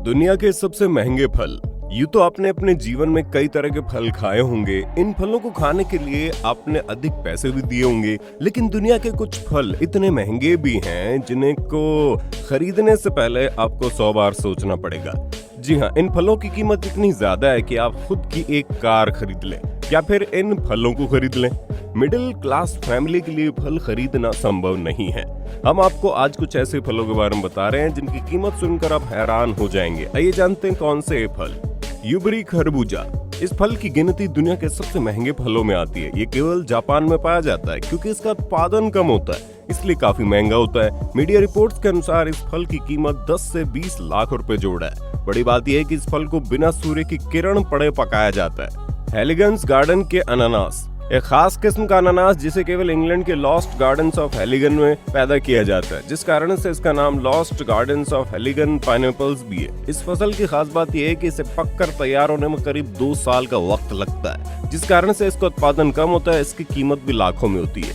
दुनिया के सबसे महंगे फल। यूं तो आपने अपने जीवन में कई तरह के फल खाए होंगे। इन फलों को खाने के लिए आपने अधिक पैसे भी दिए होंगे, लेकिन दुनिया के कुछ फल इतने महंगे भी हैं जिन्हें को खरीदने से पहले आपको 100 बार सोचना पड़ेगा। जी हाँ, इन फलों की कीमत इतनी ज्यादा है कि आप खुद की एक कार खरीद लें या फिर इन फलों को खरीद लें। मिडिल क्लास फैमिली के लिए फल खरीदना संभव नहीं है। हम आपको आज कुछ ऐसे फलों के बारे में बता रहे हैं जिनकी कीमत सुनकर आप हैरान हो जाएंगे। आइए जानते हैं कौन से फल। यूबरी खरबूजा। इस फल की गिनती दुनिया के सबसे महंगे फलों में आती है। ये केवल जापान में पाया जाता है क्योंकि इसका उत्पादन कम होता है, इसलिए काफी महंगा होता है। मीडिया रिपोर्ट्स के अनुसार इस फल की कीमत 10 से 20 लाख रुपए जोड़ है। बड़ी बात यह है कि इस फल को बिना सूर्य की किरण पड़े पकाया जाता है। हेलिगन्स गार्डन के अनानास। एक खास किस्म का अनानास जिसे केवल इंग्लैंड के लॉस्ट गार्डन्स ऑफ हेलिगन में पैदा किया जाता है, जिस कारण से इसका नाम लॉस्ट गार्डन्स ऑफ हेलिगन पाइनएप्पल्स भी है। इस फसल की खास बात यह है कि इसे पककर तैयार होने में करीब 2 साल का वक्त लगता है, जिस कारण से इसका उत्पादन कम होता है। इसकी कीमत भी लाखों में होती है।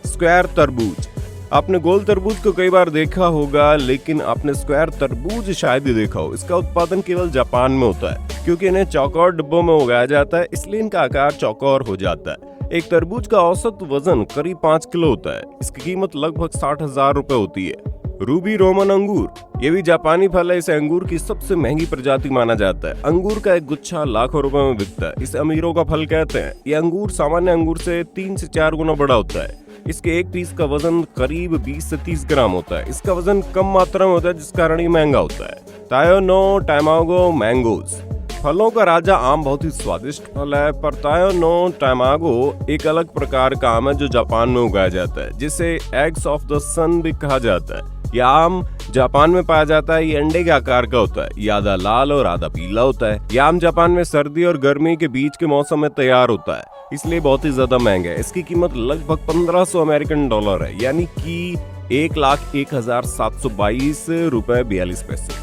स्क्वायर तरबूज। आपने गोल तरबूज को कई बार देखा होगा, लेकिन आपने स्क्वायर तरबूज शायद ही देखा हो। इसका उत्पादन केवल जापान में होता है क्योंकि इन्हें चौकोर डिब्बों में उगाया जाता है, इसलिए इनका आकार चौकोर हो जाता है। एक तरबूज का औसत वजन करीब 5 किलो होता है। इसकी कीमत लगभग 60,000 रुपए होती है। रूबी रोमन अंगूर। ये भी जापानी फल है। इसे अंगूर की सबसे महंगी प्रजाति माना जाता है। अंगूर का एक गुच्छा लाखों रुपए में बिकता है। इसे अमीरों का फल कहते हैं। ये अंगूर सामान्य अंगूर से 3 से 4 गुना बड़ा होता है। इसके एक पीस का वजन करीब 20 से 30 ग्राम होता है। इसका वजन कम मात्रा में होता है, जिस कारण ये महंगा होता है। तायो नो टैमागो मैंगोज। फलों का राजा आम बहुत ही स्वादिष्ट फल है, पर तायो नो टैमागो एक अलग प्रकार का आम है जो जापान में उगाया जाता है, जिसे एग्स ऑफ द सन भी कहा जाता है। यह आम जापान में पाया जाता है। ये अंडे के आकार का होता है। ये आधा लाल और आधा पीला होता है। यह आम जापान में सर्दी और गर्मी के बीच के मौसम में तैयार होता है, इसलिए बहुत ही ज्यादा महंगा है। इसकी कीमत लगभग 1500 अमेरिकन डॉलर है, यानी कि 1,01,722 रुपए 42 पैसे।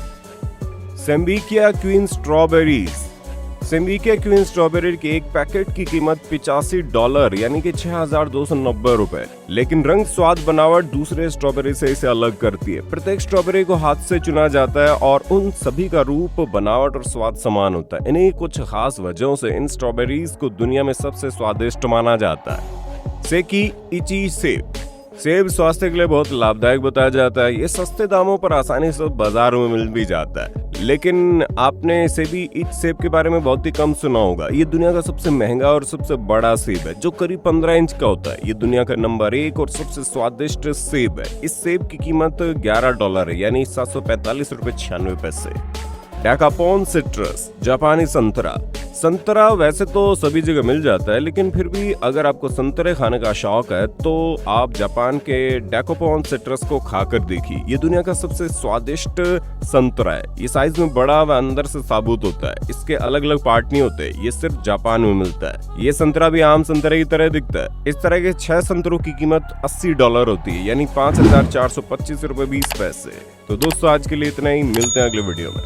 सेम्बिकिया क्वीन स्ट्रॉबेरीज। सेम्बिकिया क्वीन स्ट्रॉबेरी के एक पैकेट की कीमत $85 यानी कि 6,290 रुपए। लेकिन रंग, स्वाद, बनावट दूसरे स्ट्रॉबेरी से इसे अलग करती है। प्रत्येक स्ट्रॉबेरी को हाथ से चुना जाता है और उन सभी का रूप, बनावट और स्वाद समान होता है। इन्हीं कुछ खास वजहों से इन स्ट्रॉबेरीज को दुनिया में सबसे स्वादिष्ट माना जाता है। सेकी इची सेब। सेब स्वास्थ्य के लिए बहुत लाभदायक बताया जाता है। ये सस्ते दामों पर आसानी से बाजारों में मिल भी जाता है, लेकिन आपने सेबी इच सेब के बारे में बहुत ही कम सुना होगा। ये दुनिया का सबसे महंगा और सबसे बड़ा सेब है, जो करीब 15 इंच का होता है। ये दुनिया का नंबर 1 और सबसे स्वादिष्ट सेब है। इस सेब की कीमत $11 है, यानी 745 रुपए 96 पैसे। डेकापोन सिट्रस। जापानी संतरा। संतरा वैसे तो सभी जगह मिल जाता है, लेकिन फिर भी अगर आपको संतरे खाने का शौक है तो आप जापान के डेकापोन सिट्रस को खाकर देखिए। ये दुनिया का सबसे स्वादिष्ट संतरा है। ये साइज में बड़ा व अंदर से साबुत होता है। इसके अलग अलग पार्ट नहीं होते। ये सिर्फ जापान में मिलता है। ये संतरा भी आम संतरे की तरह दिखता है। इस तरह के 6 संतरों की कीमत $80 होती है, यानी 5,425 रुपए 20 पैसे। तो दोस्तों, आज के लिए इतना ही। मिलते हैं अगले वीडियो में।